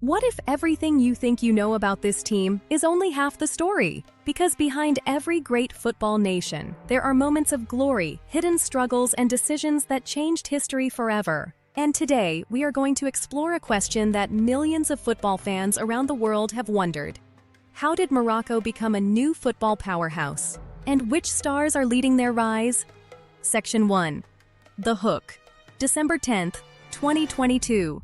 What if everything you think you know about this team is only half the story? Because behind every great football nation, there are moments of glory, hidden struggles, and decisions that changed history forever. And today, we are going to explore a question that millions of football fans around the world have wondered. How did Morocco become a new football powerhouse? And which stars are leading their rise? Section 1. The Hook. December 10th, 2022.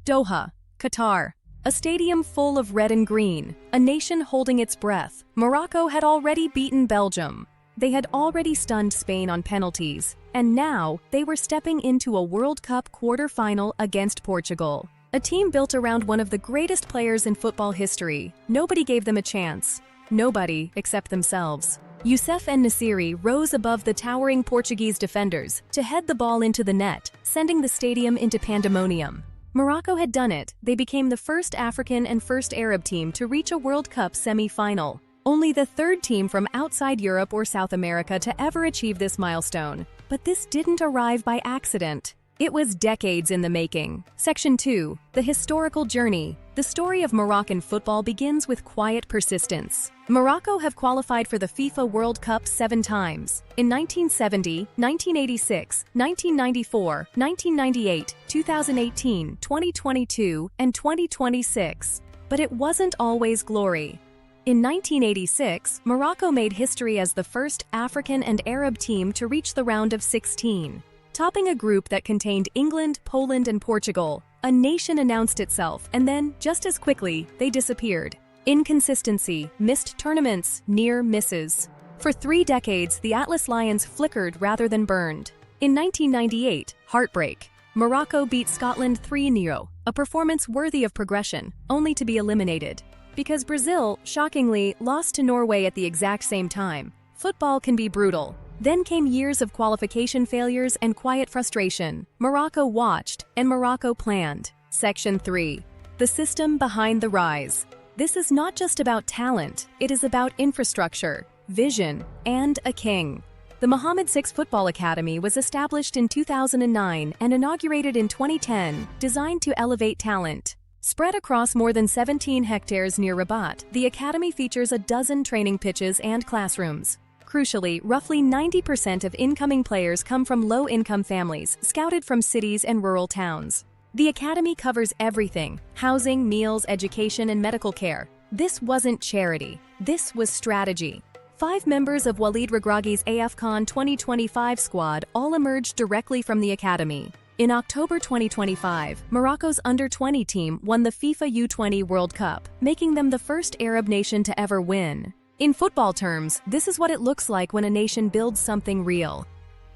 Doha, Qatar. A stadium full of red and green, a nation holding its breath. Morocco had already beaten Belgium. They had already stunned Spain on penalties, and now they were stepping into a World Cup quarter-final against Portugal. A team built around one of the greatest players in football history. Nobody gave them a chance. Nobody except themselves. Youssef En-Nesyri rose above the towering Portuguese defenders to head the ball into the net, sending the stadium into pandemonium. Morocco had done it. They became the first African and first Arab team to reach a World Cup semi-final. Only the third team from outside Europe or South America to ever achieve this milestone. But this didn't arrive by accident. It was decades in the making. Section 2. The Historical Journey. The story of Moroccan football begins with quiet persistence. Morocco have qualified for the FIFA World Cup 7 times. In 1970, 1986, 1994, 1998, 2018, 2022, and 2026. But it wasn't always glory. In 1986, Morocco made history as the first African and Arab team to reach the round of 16. Topping a group that contained England, Poland, and Portugal, a nation announced itself, and then, just as quickly, they disappeared. Inconsistency, missed tournaments, near misses. For 3 decades, the Atlas Lions flickered rather than burned. In 1998, heartbreak. Morocco beat Scotland 3-0, a performance worthy of progression, only to be eliminated. Because Brazil, shockingly, lost to Norway at the exact same time. Football can be brutal. Then came years of qualification failures and quiet frustration. Morocco watched, and Morocco planned. Section 3. The system behind the rise. This is not just about talent, it is about infrastructure, vision, and a king. The Mohammed VI Football Academy was established in 2009 and inaugurated in 2010, designed to elevate talent. Spread across more than 17 hectares near Rabat, the academy features a dozen training pitches and classrooms. Crucially, roughly 90% of incoming players come from low-income families, scouted from cities and rural towns. The academy covers everything: housing, meals, education, and medical care. This wasn't charity. This was strategy. 5 members of Walid Regragui's AFCON 2025 squad all emerged directly from the academy. In October 2025, Morocco's under-20 team won the FIFA U20 World Cup, making them the first Arab nation to ever win. In football terms, this is what it looks like when a nation builds something real.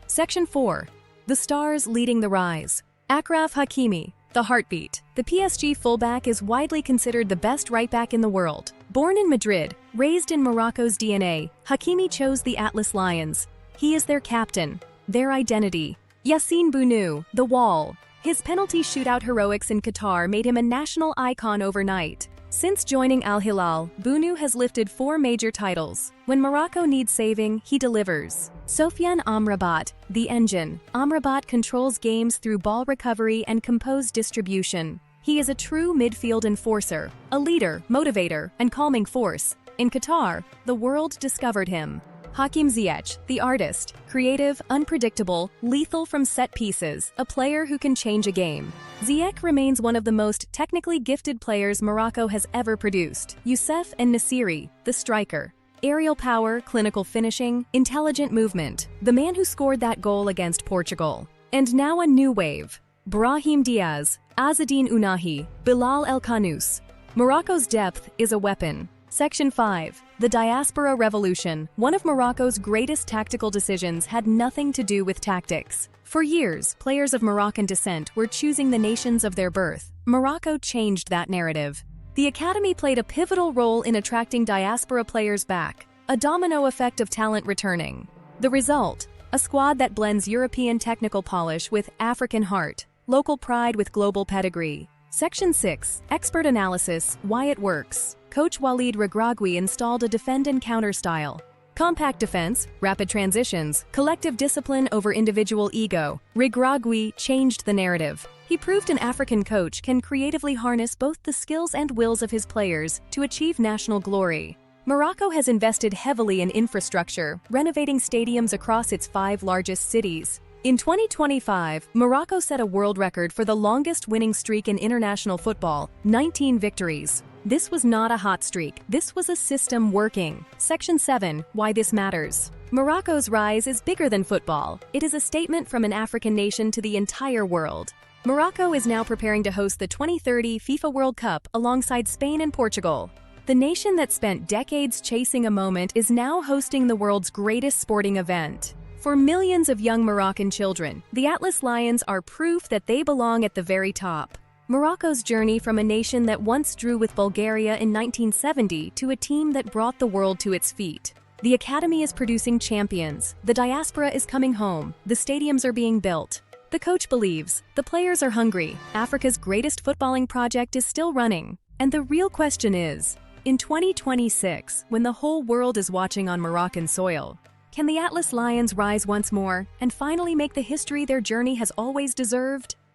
Section 4. The stars leading the rise. Achraf Hakimi, the heartbeat. The PSG fullback is widely considered the best right-back in the world. Born in Madrid, raised in Morocco's DNA, Hakimi chose the Atlas Lions. He is their captain, their identity. Yassine Bounou, the wall. His penalty shootout heroics in Qatar made him a national icon overnight. Since joining Al Hilal, Bounou has lifted 4 major titles. When Morocco needs saving, he delivers. Sofyan Amrabat, the engine. Amrabat controls games through ball recovery and composed distribution. He is a true midfield enforcer, a leader, motivator, and calming force. In Qatar, the world discovered him. Hakim Ziyech, the artist, creative, unpredictable, lethal from set pieces, a player who can change a game. Ziyech remains one of the most technically gifted players Morocco has ever produced. Youssef En-Nesyri, the striker. Aerial power, clinical finishing, intelligent movement. The man who scored that goal against Portugal. And now a new wave. Brahim Diaz, Azzedine Ounahi, Bilal El Khanous. Morocco's depth is a weapon. Section 5. The Diaspora Revolution. One of Morocco's greatest tactical decisions had nothing to do with tactics. For years, players of Moroccan descent were choosing the nations of their birth. Morocco changed that narrative. The academy played a pivotal role in attracting diaspora players back, a domino effect of talent returning. The result? A squad that blends European technical polish with African heart, local pride with global pedigree. Section 6. Expert Analysis. Why it works. Coach Walid Regragui installed a defend and counter style. Compact defense, rapid transitions, collective discipline over individual ego. Regragui changed the narrative. He proved an African coach can creatively harness both the skills and wills of his players to achieve national glory. Morocco has invested heavily in infrastructure, renovating stadiums across its 5 largest cities. In 2025, Morocco set a world record for the longest winning streak in international football, 19 victories. This was not a hot streak, this was a system working. Section 7, Why This Matters. Morocco's rise is bigger than football. It is a statement from an African nation to the entire world. Morocco is now preparing to host the 2030 FIFA World Cup alongside Spain and Portugal. The nation that spent decades chasing a moment is now hosting the world's greatest sporting event. For millions of young Moroccan children, the Atlas Lions are proof that they belong at the very top. Morocco's journey from a nation that once drew with Bulgaria in 1970 to a team that brought the world to its feet. The academy is producing champions, the diaspora is coming home, the stadiums are being built. The coach believes, the players are hungry, Africa's greatest footballing project is still running. And the real question is, in 2026, when the whole world is watching on Moroccan soil, can the Atlas Lions rise once more and finally make the history their journey has always deserved?